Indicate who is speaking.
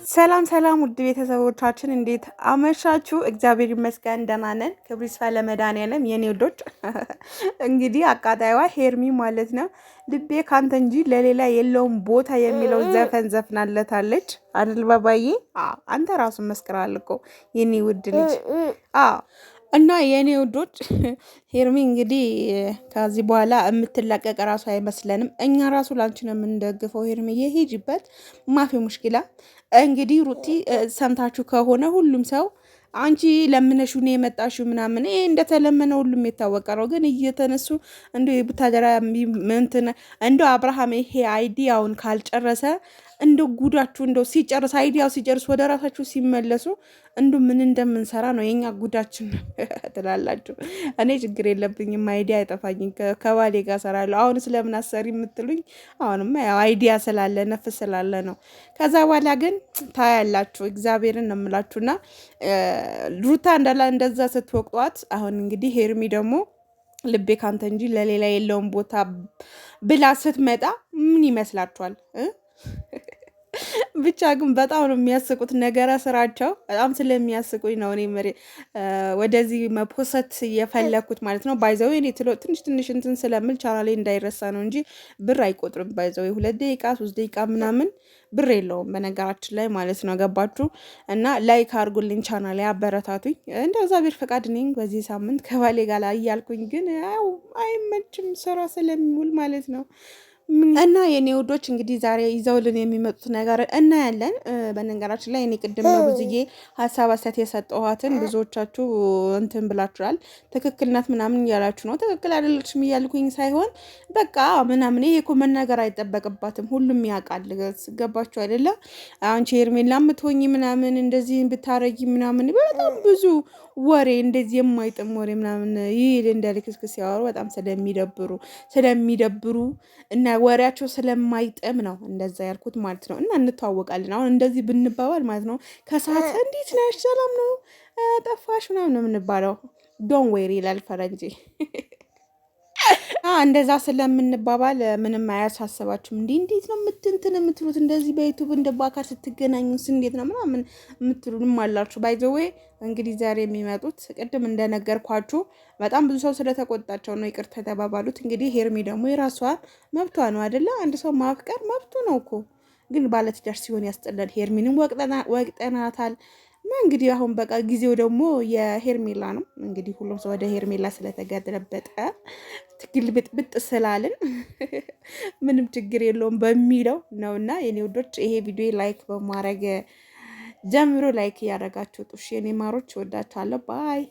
Speaker 1: ሰላም ሰላም ውድ ቤተሰቦቻችን እንዴት አመሻችሁ? እግዚአብሔር ይመስገን ደህና ነን። ክብር ይስፋ ለመድኃኒዓለም የኔ ውዶች። እንግዲህ አቃጣይዋ ሄርሚ ማለት ነው ልቤ ካንተ እንጂ ለሌላ የለውም ቦታ የሚለው ዘፈን ዘፍናለታለች አይደል ባባዬ? አንተ ራሱ መስክራል እኮ የኔ ውድ ልጅ። እና የኔ ውዶች ሄርሚ እንግዲህ ከዚህ በኋላ የምትላቀቅ ራሱ አይመስለንም። እኛ ራሱ ላንቺ ነው የምንደግፈው። ሄርሚ የሄጂበት ማፊ ሙሽኪላ። እንግዲህ ሩቲ ሰምታችሁ ከሆነ ሁሉም ሰው አንቺ ለምነሹ ነው የመጣሽው ምናምን ይሄ እንደተለመነ ሁሉም የታወቀ ነው። ግን እየተነሱ እንዶ የቡታጀራ እንትን እንዶ አብርሃም ይሄ አይዲያውን ካልጨረሰ እንዶ ጉዳችሁ እንዶ ሲጨርስ አይዲያው ሲጨርስ ወደ ራሳችሁ ሲመለሱ እንዶ ምን እንደምንሰራ ነው የኛ ጉዳችን ትላላችሁ። እኔ ችግር የለብኝም፣ አይዲያ አይጠፋኝም። ከባሌ ጋር ሰራለሁ። አሁን ስለምን አሰሪ የምትሉኝ አሁንማ ያው አይዲያ ስላለ ነፍ ስላለ ነው። ከዛ በኋላ ግን ታያላችሁ። እግዚአብሔርን ነው የምላችሁና ሩታ እንደዛ ስትወቅጧት አሁን እንግዲህ ሄርሚ ደግሞ ልቤ ካንተ እንጂ ለሌላ የለውም ቦታ ብላ ስትመጣ ምን ይመስላችኋል? ብቻ ግን በጣም ነው የሚያስቁት ነገረ ስራቸው። በጣም ስለሚያስቁኝ ነው እኔ ወደዚህ መፖሰት የፈለኩት ማለት ነው። ባይዘው እኔ ትንሽ እንትን ስለምል ቻናሌ እንዳይረሳ ነው እንጂ ብር አይቆጥርም። ባይዘው 2 ደቂቃ 3 ደቂቃ ምናምን ብር የለውም በነገራችን ላይ ማለት ነው። ገባችሁ? እና ላይክ አድርጉልኝ፣ ቻናሌ አበረታቱኝ። እንደ እግዚአብሔር ፈቃድ ነኝ በዚህ ሳምንት ከባሌ ጋር እያልኩኝ ግን ያው አይመችም ስራ ስለሚውል ማለት ነው። እና የኔ ውዶች እንግዲህ ዛሬ ይዘውልን የሚመጡት ነገር እናያለን። በነገራችን ላይ እኔ ቅድም ነው ብዙዬ ሀሳብ አስተያየት የሰጠኋትን ብዙዎቻችሁ እንትን ብላችኋል። ትክክል ናት ምናምን እያላችሁ ነው። ትክክል አይደለችም እያልኩኝ ሳይሆን በቃ ምናምን ይሄ እኮ መናገር አይጠበቅባትም፣ ሁሉም ያውቃል። ገባችሁ አይደለ? አንቺ ሄርሜላ የምትሆኚ ምናምን እንደዚህ ብታረጊ ምናምን በጣም ብዙ ወሬ እንደዚህ የማይጥም ወሬ ምናምን ይሄ እንደ ልክስክስ ሲያወሩ በጣም ስለሚደብሩ እና ወሬያቸው ስለማይጥም ነው እንደዛ ያልኩት ማለት ነው። እና እንተዋወቃለን። አሁን እንደዚህ ብንባባል ማለት ነው ከሰዓት እንዴት ነሽ ሰላም ነው ጠፋሽ ምናምን ነው የምንባለው። ዶን ዌሪ ይላል ፈረንጂ። እንደዛ ስለምንባባል ምንም አያሳስባችሁም። እንዴት ነው እንትን የምትሉት እንደዚህ በዩቱብ እንደ በአካል ስትገናኙስ እንዴት ነው ምናምን የምትሉንም አላችሁ። ባይ ዘ ዌይ እንግዲህ ዛሬ የሚመጡት ቅድም እንደነገርኳችሁ በጣም ብዙ ሰው ስለተቆጣቸው ነው ይቅርታ የተባባሉት። እንግዲህ ሄርሚ ደግሞ የራሷ መብቷ ነው አይደለ? አንድ ሰው ማፍቀር መብቱ ነው እኮ። ግን ባለትዳር ሲሆን ያስጠላል። ሄርሚንም ወቅጠናታል። እና እንግዲህ አሁን በቃ ጊዜው ደግሞ የሄርሜላ ነው። እንግዲህ ሁሉም ሰው ወደ ሄርሜላ ስለተገለበጠ ትግልብጥብጥ ስላልን ምንም ችግር የለውም በሚለው ነውና የኔ ወዶች ይሄ ቪዲዮ ላይክ በማድረግ ጀምሮ ላይክ እያደረጋችሁ ጡሽ የኔ ማሮች ወዳችኋለሁ። ባይ